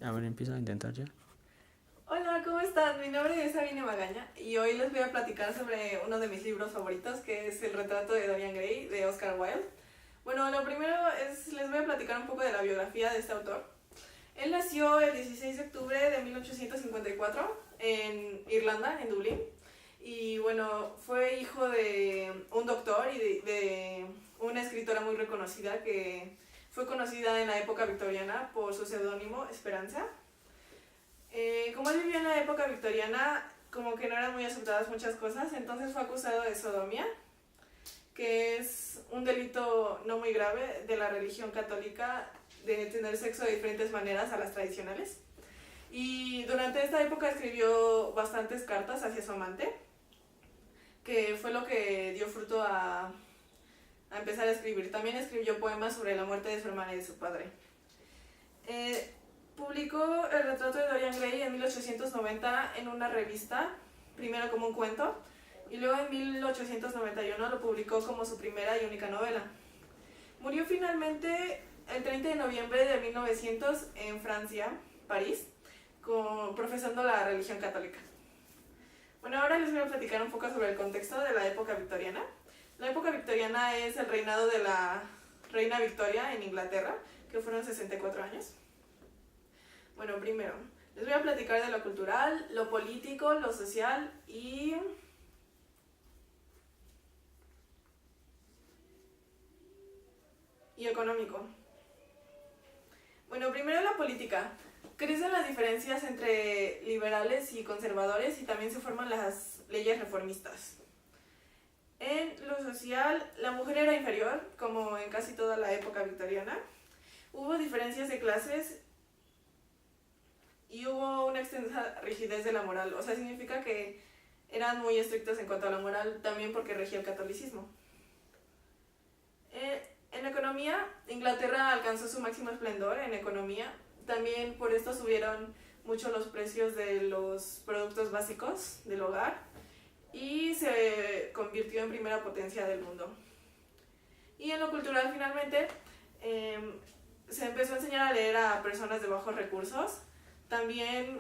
A ver, empieza a intentar ya. Hola, ¿cómo están? Mi nombre es Sabine Magaña y hoy les voy a platicar sobre uno de mis libros favoritos, que es El retrato de Dorian Gray, de Oscar Wilde. Bueno, lo primero es, les voy a platicar un poco de la biografía de este autor. Él nació el 16 de octubre de 1854 en Irlanda, en Dublín. Y bueno, fue hijo de un doctor y de una escritora muy reconocida que fue conocida en la época victoriana por su seudónimo Esperanza. Como él vivió en la época victoriana, como que no eran muy aceptadas muchas cosas, entonces fue acusado de sodomía, que es un delito no muy grave de la religión católica, de tener sexo de diferentes maneras a las tradicionales. Y durante esta época escribió bastantes cartas hacia su amante, que fue lo que dio fruto a empezar a escribir. También escribió poemas sobre la muerte de su hermana y de su padre. Publicó El retrato de Dorian Gray en 1890 en una revista, primero como un cuento, y luego en 1891 lo publicó como su primera y única novela. Murió finalmente el 30 de noviembre de 1900 en Francia, París, profesando la religión católica. Bueno, ahora les voy a platicar un poco sobre el contexto de la época victoriana. La época victoriana es el reinado de la reina Victoria en Inglaterra, que fueron 64 años. Bueno, primero, les voy a platicar de lo cultural, lo político, lo social y económico. Bueno, primero la política. Crecen las diferencias entre liberales y conservadores y también se forman las leyes reformistas. En lo social, la mujer era inferior, como en casi toda la época victoriana. Hubo diferencias de clases y hubo una extensa rigidez de la moral. O sea, significa que eran muy estrictos en cuanto a la moral, también porque regía el catolicismo. En la economía, Inglaterra alcanzó su máximo esplendor en economía. También por esto subieron mucho los precios de los productos básicos del hogar y se convirtió en primera potencia del mundo. Y en lo cultural, finalmente, se empezó a enseñar a leer a personas de bajos recursos. También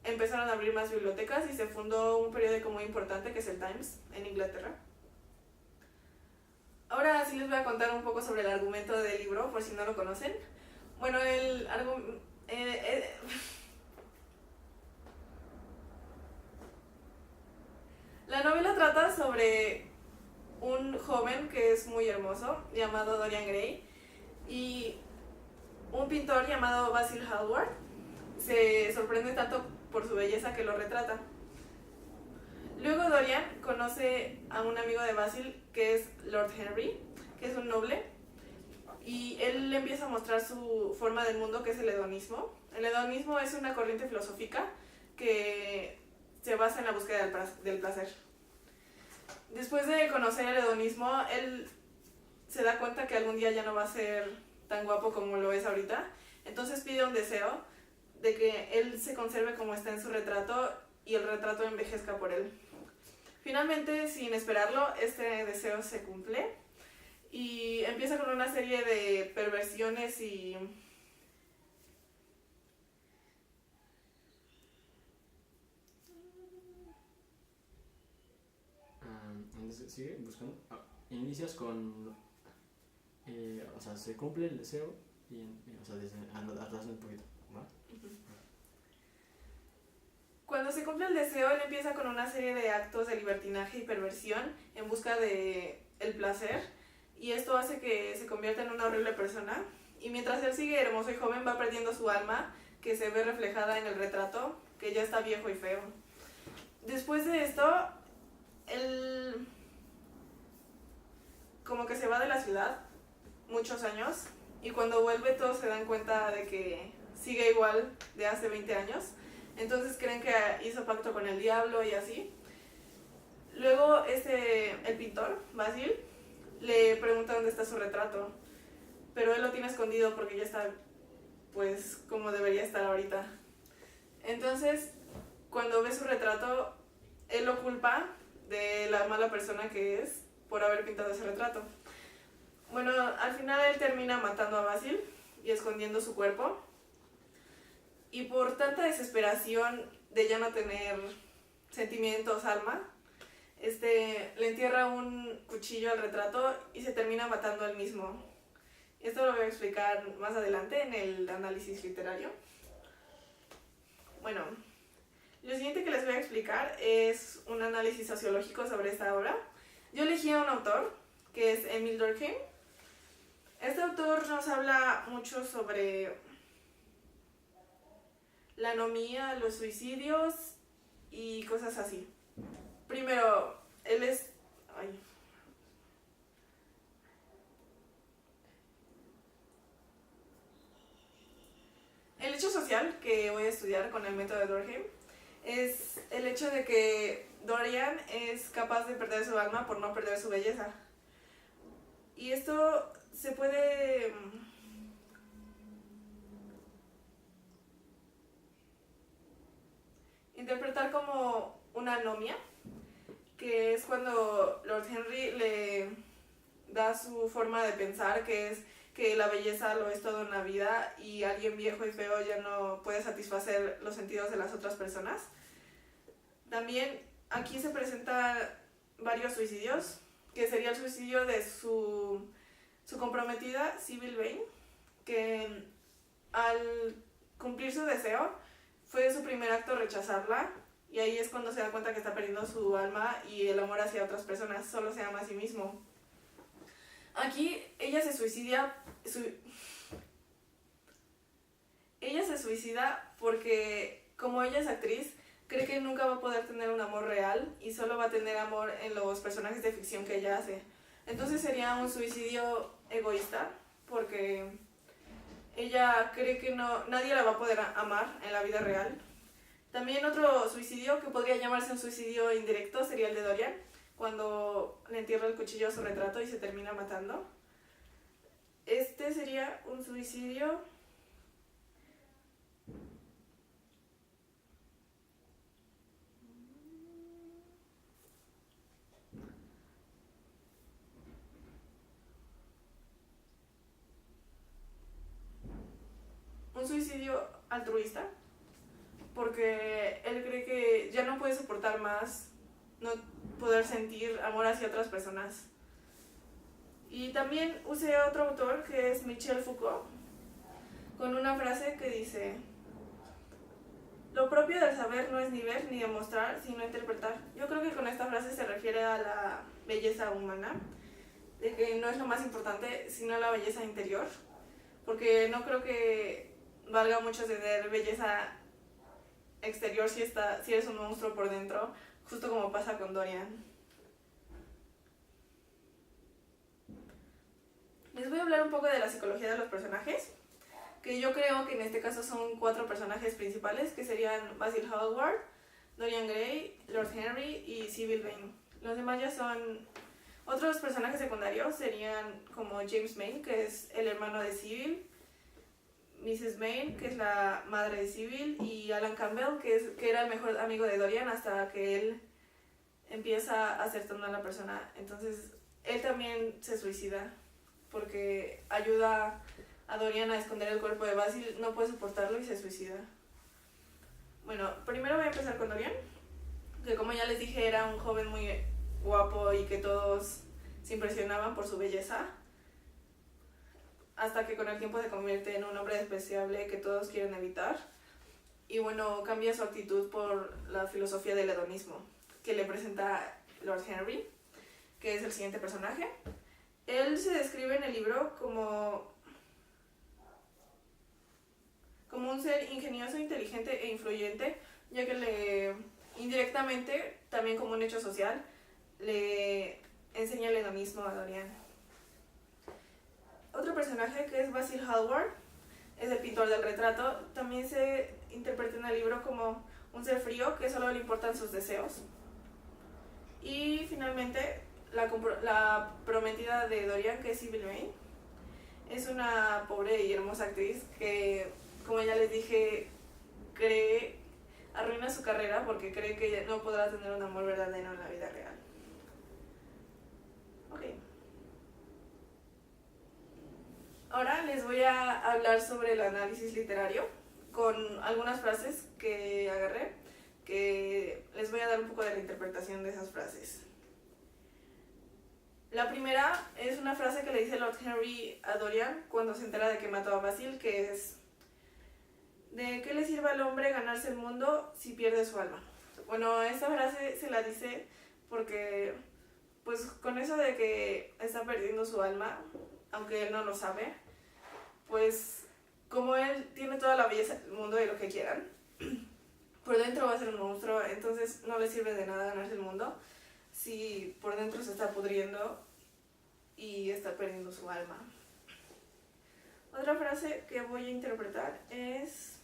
empezaron a abrir más bibliotecas y se fundó un periódico muy importante que es el Times en Inglaterra. Ahora sí les voy a contar un poco sobre el argumento del libro, por si no lo conocen. Bueno, la novela trata sobre un joven que es muy hermoso, llamado Dorian Gray, y un pintor llamado Basil Hallward se sorprende tanto por su belleza que lo retrata. Luego Dorian conoce a un amigo de Basil que es Lord Henry, que es un noble, y él le empieza a mostrar su forma del mundo, que es el hedonismo. El hedonismo es una corriente filosófica que se basa en la búsqueda del placer. Después de conocer el hedonismo, él se da cuenta que algún día ya no va a ser tan guapo como lo es ahorita, entonces pide un deseo de que él se conserve como está en su retrato y el retrato envejezca por él. Finalmente, sin esperarlo, este deseo se cumple y empieza con una serie de perversiones y Entonces sigue buscando. Inicias con. O sea, se cumple el deseo y o sea, atrás un poquito. ¿Va? cuando se cumple el deseo, él empieza con una serie de actos de libertinaje y perversión en busca de el placer, y esto hace que se convierta en una horrible persona. Y mientras él sigue hermoso y joven, va perdiendo su alma, que se ve reflejada en el retrato, que ya está viejo y feo. Después de esto, él como que se va de la ciudad muchos años, y cuando vuelve todos se dan cuenta de que sigue igual de hace 20 años. Entonces creen que hizo pacto con el diablo y así. Luego el pintor, Basil, le pregunta dónde está su retrato, pero él lo tiene escondido porque ya está pues como debería estar ahorita. Entonces, cuando ve su retrato, él lo culpa de la mala persona que es por haber pintado ese retrato. Bueno, al final él termina matando a Basil y escondiendo su cuerpo. Y por tanta desesperación de ya no tener sentimientos, alma, le entierra un cuchillo al retrato y se termina matando él mismo. Esto lo voy a explicar más adelante en el análisis literario. Bueno, lo siguiente que les voy a explicar es un análisis sociológico sobre esta obra. Yo elegí a un autor, que es Emil Durkheim. Este autor nos habla mucho sobre la anomía, los suicidios y cosas así. Primero, él es... El hecho social que voy a estudiar con el método de Durkheim es el hecho de que Dorian es capaz de perder su alma por no perder su belleza. Y esto se puede interpretar como una anomia, que es cuando Lord Henry le da su forma de pensar, que es que la belleza lo es todo en la vida y alguien viejo y feo ya no puede satisfacer los sentidos de las otras personas. También aquí se presentan varios suicidios, que sería el suicidio de su comprometida, Sybil Vane, que al cumplir su deseo fue su primer acto rechazarla, y ahí es cuando se da cuenta que está perdiendo su alma y el amor hacia otras personas, solo se ama a sí mismo. Aquí ella se suicida porque como ella es actriz, cree que nunca va a poder tener un amor real y solo va a tener amor en los personajes de ficción que ella hace. Entonces sería un suicidio egoísta, porque ella cree que nadie la va a poder amar en la vida real. También otro suicidio, que podría llamarse un suicidio indirecto, sería el de Dorian, cuando le entierra el cuchillo a su retrato y se termina matando. Este sería un suicidio altruista, porque él cree que ya no puede soportar más no poder sentir amor hacia otras personas. Y también usé a otro autor, que es Michel Foucault, con una frase que dice: lo propio del saber no es ni ver ni demostrar, sino interpretar. Yo creo que con esta frase se refiere a la belleza humana, de que no es lo más importante, sino la belleza interior, porque no creo que valga mucho tener belleza exterior si eres un monstruo por dentro, justo como pasa con Dorian. Les voy a hablar un poco de la psicología de los personajes, que yo creo que en este caso son 4 personajes principales, que serían Basil Hallward, Dorian Gray, Lord Henry y Sybil Vane. Los demás ya son otros personajes secundarios, serían como James Vane, que es el hermano de Sybil, Mrs. Vane, que es la madre de Sybil, y Alan Campbell, que era el mejor amigo de Dorian hasta que él empieza a ser tan mala persona. Entonces él también se suicida porque ayuda a Dorian a esconder el cuerpo de Basil, no puede soportarlo y se suicida. Bueno, primero voy a empezar con Dorian, que como ya les dije era un joven muy guapo y que todos se impresionaban por su belleza, hasta que con el tiempo se convierte en un hombre despreciable que todos quieren evitar. Y bueno, cambia su actitud por la filosofía del hedonismo, que le presenta Lord Henry, que es el siguiente personaje. Él se describe en el libro como un ser ingenioso, inteligente e influyente, ya que indirectamente, también como un hecho social, le enseña el hedonismo a Dorian. Otro personaje, que es Basil Hallward, es el pintor del retrato. También se interpreta en el libro como un ser frío que solo le importan sus deseos. Y finalmente, la prometida de Dorian, que es Sybil Vane, es una pobre y hermosa actriz que, como ya les dije, arruina su carrera porque cree que no podrá tener un amor verdadero en la vida real. Ok. Ahora les voy a hablar sobre el análisis literario, con algunas frases que agarré, que les voy a dar un poco de la interpretación de esas frases. La primera es una frase que le dice Lord Henry a Dorian cuando se entera de que mató a Basil, que es: ¿de qué le sirve al hombre ganarse el mundo si pierde su alma? Bueno, esta frase se la dice porque, pues, con eso de que está perdiendo su alma, aunque él no lo sabe, pues, como él tiene toda la belleza del mundo y lo que quieran, por dentro va a ser un monstruo, entonces no le sirve de nada ganarse el mundo si por dentro se está pudriendo y está perdiendo su alma. Otra frase que voy a interpretar es: